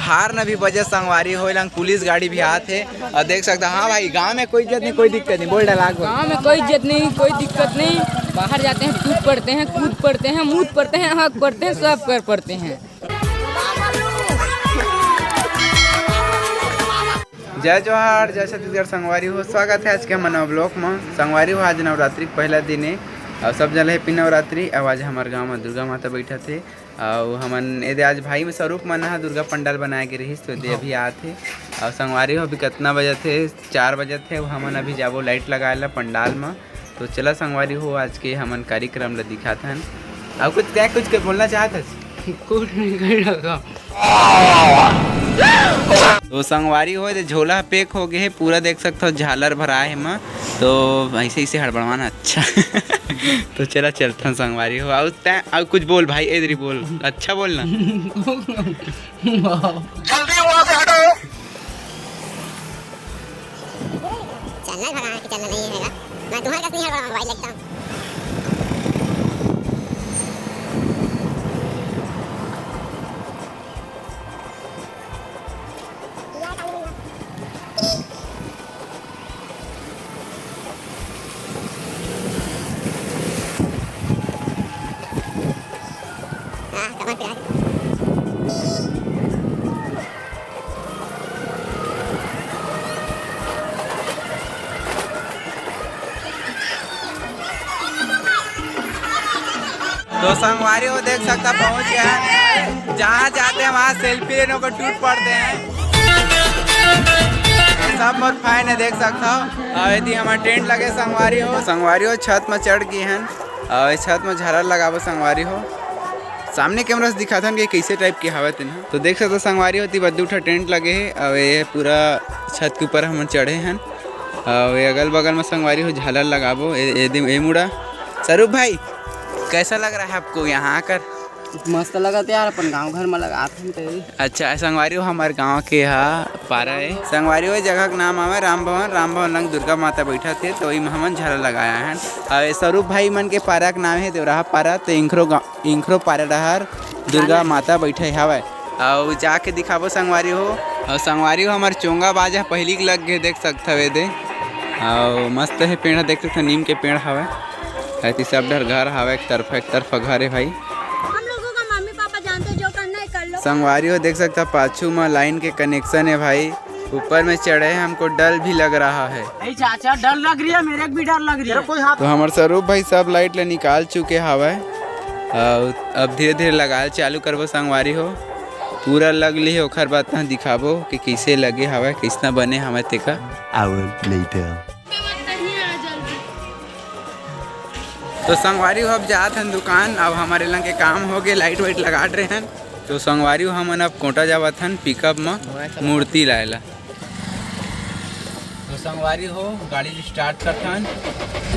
हार न भी बजे संगवारी हो लंग पुलिस गाड़ी भी आते और देख सकता। हाँ भाई गांव में कोई इज्जत नहीं, कोई दिक्कत नहीं, बोल डाला गाँव में कोई इज्जत नहीं, कोई दिक्कत नहीं। बाहर जाते हैं, टूट पड़ते हैं, कूद पड़ते हैं, मूद पड़ते हैं, हक पड़ते हैं, सब कर पड़ते हैं। जय जोहार, जय छत्तीसगढ़। संगवारी हो स्वागत है आज के हमन ब्लॉक में। संगवारी हो आज नवरात्रि के पहला दिन है और सब जन हैप्पी नवरात्रि। और आज हमारे गांव में दुर्गा माता बैठा थे और हमन ये आज भाई में स्वरूप मन है दुर्गा पंडाल बनाए के रही तो अभी आते और संगवारी हो अभी कितना बजे थे, 4 बजे थे। हमन अभी जाबो लाइट लगाए पंडाल में। तो चला संगवारी हो आज के हमन कार्यक्रम ला दिखाते हैं। और कुछ बोलना चाहते कुछ नहीं कर लगा। तो संगवारी हो झोला पैक हो गए है पूरा, देख सकते हो झालर भराए है माँ। तो ऐसे ही से हड़बड़वाना अच्छा तो चला चलता संगवारी हो। और कुछ बोल भाई, इधर ही बोल, अच्छा बोलना। जल्दी वहाँ से हटो। चलना भगा के चलना नहीं है, मैं तुम्हारे पास नहीं हड़बड़ा भाई लगता हूँ। तो संगवारी हो देख सकता पहुंच गया। जहाँ जाते हैं वहाँ सेल्फी लेने को टूट पड़ते हैं। सब बहुत फाइन है देख सकता हो। और यदि हमारे टेंट लगे संगवारी हो छत में चढ़ गई हैं और इस छत में झालर लगाबो संगवारी हो। सामने कैमरा से दिखा था कि कैसे टाइप की हवा थी। तो देख सकते संगवारी होती बद्दू उठा टेंट लगे है और ये पूरा छत के ऊपर हम चढ़े हैं और ये अगल बगल में संगवारी हो झालर लगाबो। ये मुड़ा स्वरूप भाई कैसा लग रहा है आपको यहाँ आकर? मस्त लगा था यार, अपन गांव घर में लगाते हैं। अच्छा संगवारी हो हमारे गांव के पारा है। संगवारी हो जगह का नाम है राम भवन लंग दुर्गा माता बैठा थे तो वही हमन झालर लगाया है। और स्वरूप भाई मन के पारा का नाम है देवराहा पारा। तो इंखरो पारा डहर दुर्गा माता बैठे हवा और जाके दिखाबो संगवारी हो। और संगवारी हो हमारे चोंगा बाजा पहली लग गए देख सकते हुए दे। और मस्त है पेड़ देख सकते नीम के पेड़ हवा। ऐसी सब डर घर हवा, एक तरफ घर है भाई। हम लोगों का मम्मी पापा जानते जो करना है कर लो। संगवारी हो देख सकता पाछू में लाइन के कनेक्शन है भाई। ऊपर में चढ़े हमको डर भी लग रहा है। चाचा डर लग रही है, मेरे भी डर लग रही है। तो हमारे स्वरूप भाई सब लाइट ले निकाल चुके हवा। अब धीरे धीरे लगाए चालू करबो संगवारी हो। पूरा लग ली ओखर बात दिखाबो कि कैसे लगे हवा, किसना बने हमें तेका। तो संगवारी हो अब जात हैं दुकान। अब हमारे लंग के काम हो गए, लाइट वाइट लगा रहे हैं। तो संगवारी हो हमन अब कोटा जावत हन पिकअप में मूर्ति लाएला। तो संगवारी हो गाड़ी स्टार्ट करथन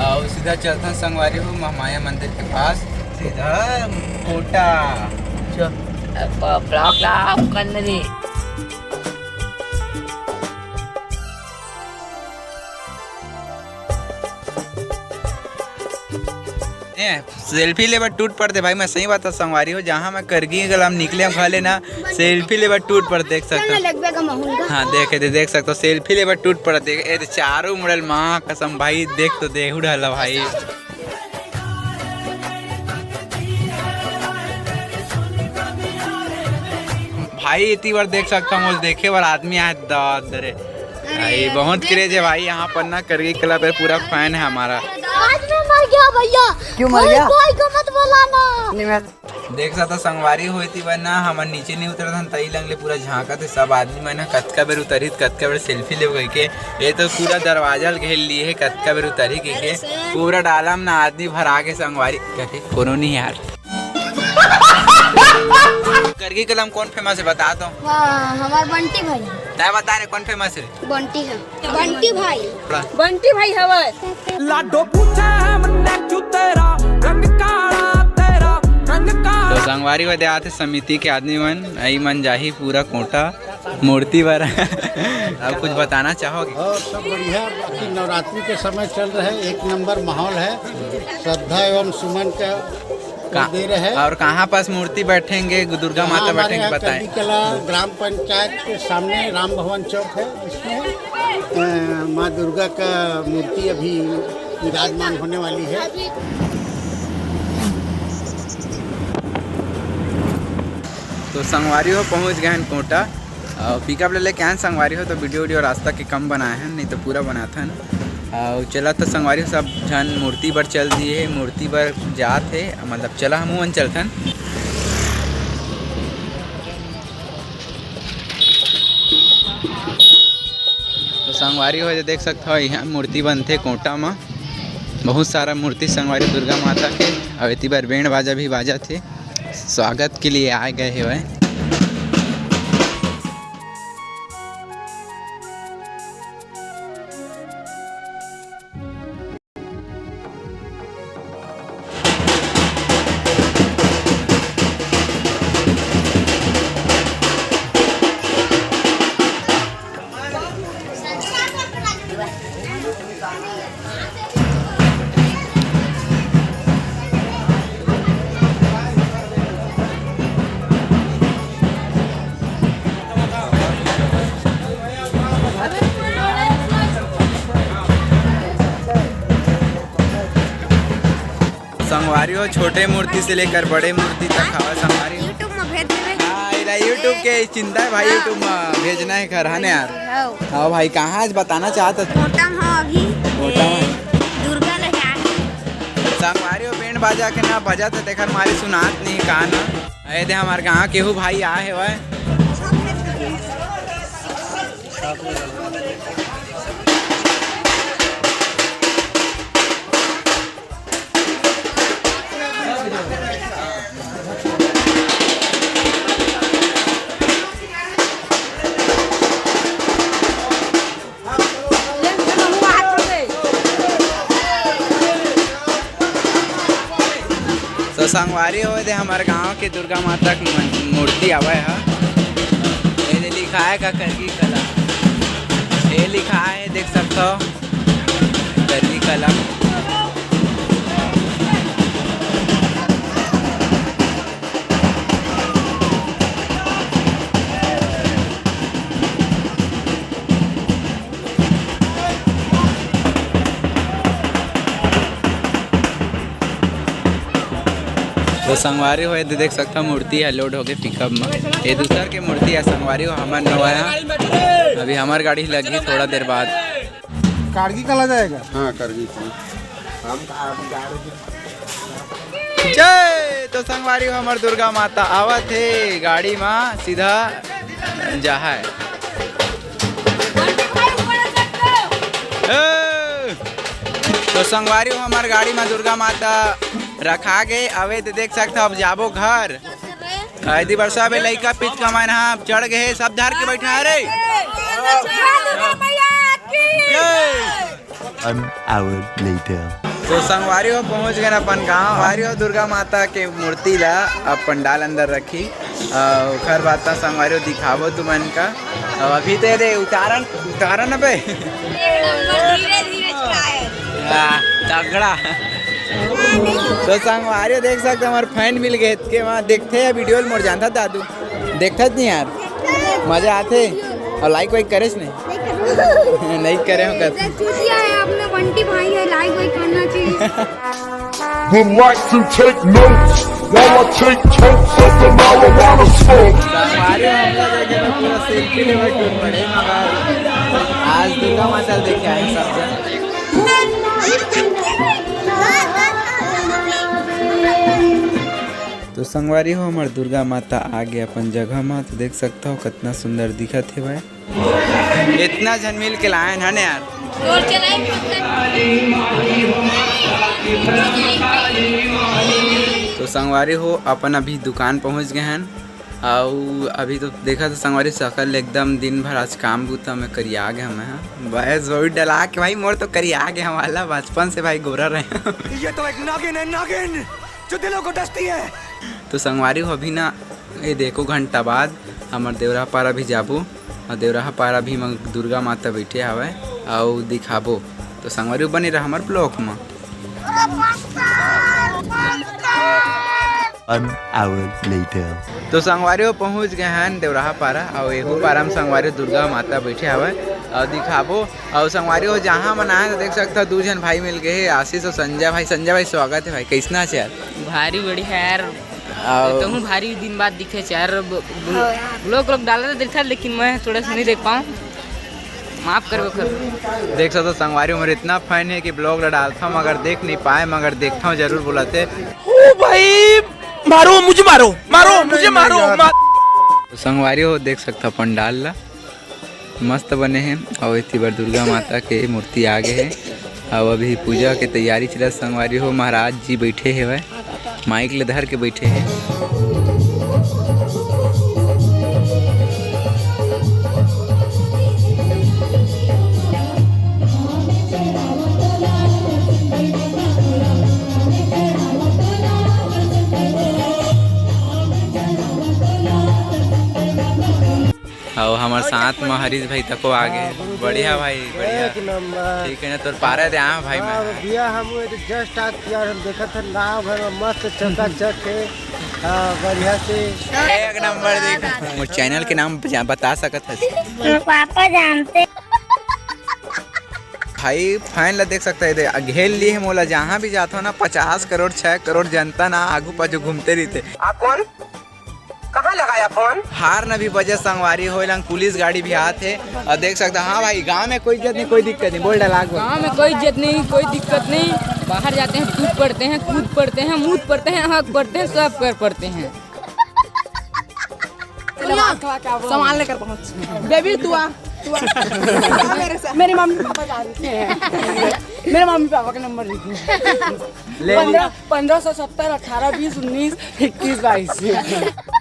और सीधा चलथन संगवारी हो महामाया मंदिर के पास सीधा कोटा। सेल्फी लेबर टूट पड़ते भाई। मैं सही बात संगवारी हो जहाँ मैं करगी गलम निकले हम खा लेना सेल्फी लेबर टूट पड़ देख सकते। हाँ देख सकते सेल्फी लेबर टूट पड़ देख चारों मुड़ल माँ कसम भाई देख तो देहू डाला भाई। भाई इतनी बार देख सकता हूँ देखे बार आदमी आए दरे भाई बहुत क्रेज है भाई यहाँ पर ना। करगी क्लब है पूरा फैन है हमारा। मर गया भैया। क्यों मर गया? कोई को मत बोलाना। देख सकता संगवारी हुई थी वरना हम नीचे नहीं उतर तई लंगले पूरा झाँका थे सब आदमी मैंने कतका बेर उतरी कतका बेर सेल्फी ले गई के। ये तो पूरा दरवाजा घेर लिए है कतका बेर उतरी के पूरा डालम ना आदमी भरा के संगवारी कहते कोनो नहीं यार। करगी कलम कौन फेमस है बता दो। हमारा बंटी भाई। क्या बता रहे कौन फेमस है? बंटी है। बंटी भाई। बंटी भाई हवा लाडो पूछा है मन्ने क्यों तेरा रंग काला तेरा रंग काला। तो संगवारी व देहात समिति के आदमी मन आई मन जाही पूरा कोटा मूर्ति पर। अब कुछ बताना चाहोगे? और सब बढ़िया। बाकी नवरात्रि के समय चल रहे एक नंबर माहौल है। श्रद्धा एवं सुमन का दे रहे हैं। और कहाँ पास मूर्ति बैठेंगे, दुर्गा माता बैठेंगे बताएं। कला ग्राम पंचायत के सामने राम भवन चौक है, इसमें माँ दुर्गा का मूर्ति अभी विराजमान होने वाली है। तो संगवारी हो पहुँच गए हैं कोटा और पिकअप ले लेके आए संगवारी हो। तो वीडियो रास्ता के कम बनाए हैं, नहीं तो पूरा बनाता है। और चला तो संगवारी हो सब जन मूर्ति पर चल दिए, मूर्ति पर जाते मतलब चला हम वन चलथन। तो संगवारी हो देख सकते हो यहाँ मूर्ति बनते कोटा में, बहुत सारा मूर्ति संगवारी दुर्गा माता के। और इतनी बार बैंड बाजा भी बाजा थे, स्वागत के लिए आए गए हुए। संगवारी हो छोटे मूर्ति से लेकर बड़े मूर्ति तक हवा संगवारी यूट्यूब में भेज देबे। हाँ यूट्यूब के चिंता है भाई, यूट्यूब में भेजना है घर है यार। हाँ भाई कहाँ आज बताना चाहता कोटा में अभी कोटा में दुर्गा लगा संगवारी हो बैंड बाजा के ना बजा तो देखर हमारी सुनात नहीं कहा ना। अरे दे हमारे गाँव केहू भाई आए हुआ है। तो संगवारी हो दे हमारे गांव के दुर्गा माता की मूर्ति आवा है। ये लिखा है का करगी कला, ये लिखा है देख सकते हो करगी कला। तो संगवारी हो देख सकता मूर्ति है लोड हो गए पिकअप में। ये दूसर के मूर्ति है संगवारी हो हमार नवाया। अभी हमार गाड़ी लगी थोड़ा देर बाद। कारगी कला जाएगा। हाँ करगी जय। तो संगवारी हो हमार दुर्गा माता आवत है गाड़ी में सीधा जहा है। तो संगवारी हो हमार गाड़ी में दुर्गा माता रखा गए अवे तो देख सकते हो। अब जाबो घर यदि वर्षा में लड़का पिच कमान हाँ चढ़ गए सब धार के बैठा है रे। तो संगवारी हो पहुंच गए अपन गाँव। वारी हो दुर्गा माता के मूर्ति ला अब पंडाल अंदर रखी और खर बात संगवारी हो दिखावो तुमन का। अब अभी तो रे उतारन अबे तगड़ा। तो संगवारी देख सकते हमारे फैन मिल गए के वहाँ देखते हैं वीडियो मोड़ जानता दादू देखता नहीं यार मजा आते। और लाइक वाइक करे नहीं नहीं करे आपने बंटी भाई है लाइक वाइक करना चाहिए। Would like to take notes while I take totes of the marijuana smoke. संगवारी हम लोग देखे तो पूरा सेल्फी लेवल टूर पड़े मगर आज दुर्गा माता देखे आए सब जन। तो संगवारी हो हमार दुर्गा माता आ गए अपन जगह में। तो देख सकता हो कितना सुंदर दिखत है भाई, इतना जन मिल के लाए हैं यार। तो संगवारी हो अपन अभी दुकान पहुंच गए हैं और अभी तो देखा तो संगवारी सकल एकदम दिन भर आज काम बूता में करिया गए हमें बस वही डला के भाई मोर तो करिया गए हमारा बचपन से भाई गोरा रहे। ये तो एक नागिन है, नागिन जो दिलों को डसती है। तो संगवारी हो अभी ना ये देखो घंटा बाद हमार देवरा पारा भी जाबो और देवरा पारा भी दुर्गा माता बैठे हवे और दिखाबो। तो संगवारी बने रहा हमार ब्लॉक में। 1 hour later. तो संगवारी पहुँच गए हैं देवराहा पारा और एहू पारा में संगवारी दुर्गा माता बैठे हवे और दिखाबो और संगवारी हो जहाँ मनाए तो देख सकता दो जन भाई मिल गए आशीष और संजय भाई स्वागत है भाई कैसना है यार भारी बड़ी है यार और तो हूँ भारी दिन बाद दिखे यार लोग डाला तो देखा लेकिन मैं थोड़ा सा नहीं देख पाऊँ माफ करो कर देख सकते संगवारी मेरे इतना फैन है कि ब्लॉग डालता हूँ मगर देख नहीं पाए मगर देखता हूँ जरूर बुलाते ओ भाई मारो मुझे मारो तो संगवारी हो देख सकता पंडाल ला मस्त बने हैं और इतनी बार दुर्गा माता के मूर्ति आगे है और अभी पूजा के तैयारी चला संगवारी हो महाराज जी बैठे है वह माइक ले धर के बैठे हैं और हमारे साथ में हरीश भाई तको आगे बढ़िया भाई बढ़िया ठीक है ना तो पारा दे भाई मैं भैया हम जस्ट आज यार हम देखा था नाव भर में मस्त चकाचक है बढ़िया से एक नंबर देख मोर चैनल के नाम बता सकत है पापा जानते भाई फैन ला देख सकता है घेर लिए है मोला जहाँ भी जाता हो ना 50 करोड़ 6 करोड़ जनता ना आगू पाछू घूमते रहते आप कौन कहाँ लगाया फोन हार न भी बजे संगवारी हो लंग पुलिस गाड़ी भी आते और देख सकता हाँ भाई गांव में कोई इज्जत नहीं कोई दिक्कत नहीं बोल डाला गाँव में कोई इज्जत नहीं कोई दिक्कत नहीं बाहर जाते हैं टूट पड़ते हैं कूद पड़ते हैं मूत पड़ते हैं हक पड़ते हैं सब कर पड़ते हैं सामान लेकर पहुंच बेबी तू आ मेरी मम्मी पापा जा रही है मेरे मम्मी पापा का नंबर लिखो 1570 18 20 19 21 22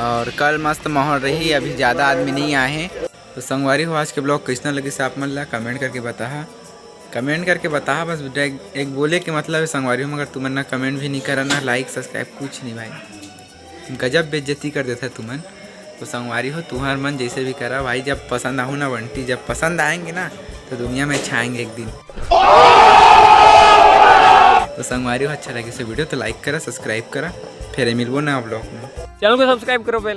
और कल मस्त माहौल रही अभी ज़्यादा आदमी नहीं आए हैं तो संगवारी हो आज के ब्लॉग कैसा लगे से आप मन ला कमेंट करके बता बस एक बोले के मतलब है संगवारी हो मगर तुमन ना कमेंट भी नहीं करा ना लाइक सब्सक्राइब कुछ नहीं भाई गजब बेइज्जती कर देता तुमन तो संगवारी हो तुम्हार मन जैसे भी करा भाई जब पसंद आऊँ ना बंटी जब पसंद आएंगे ना तो दुनिया में छाएंगे एक दिन तो संगवारी हो अच्छा लगे से वीडियो तो लाइक करा सब्सक्राइब करा फिर मिलबो ना ब्लॉग में चैनल को सब्सक्राइब करो पहले।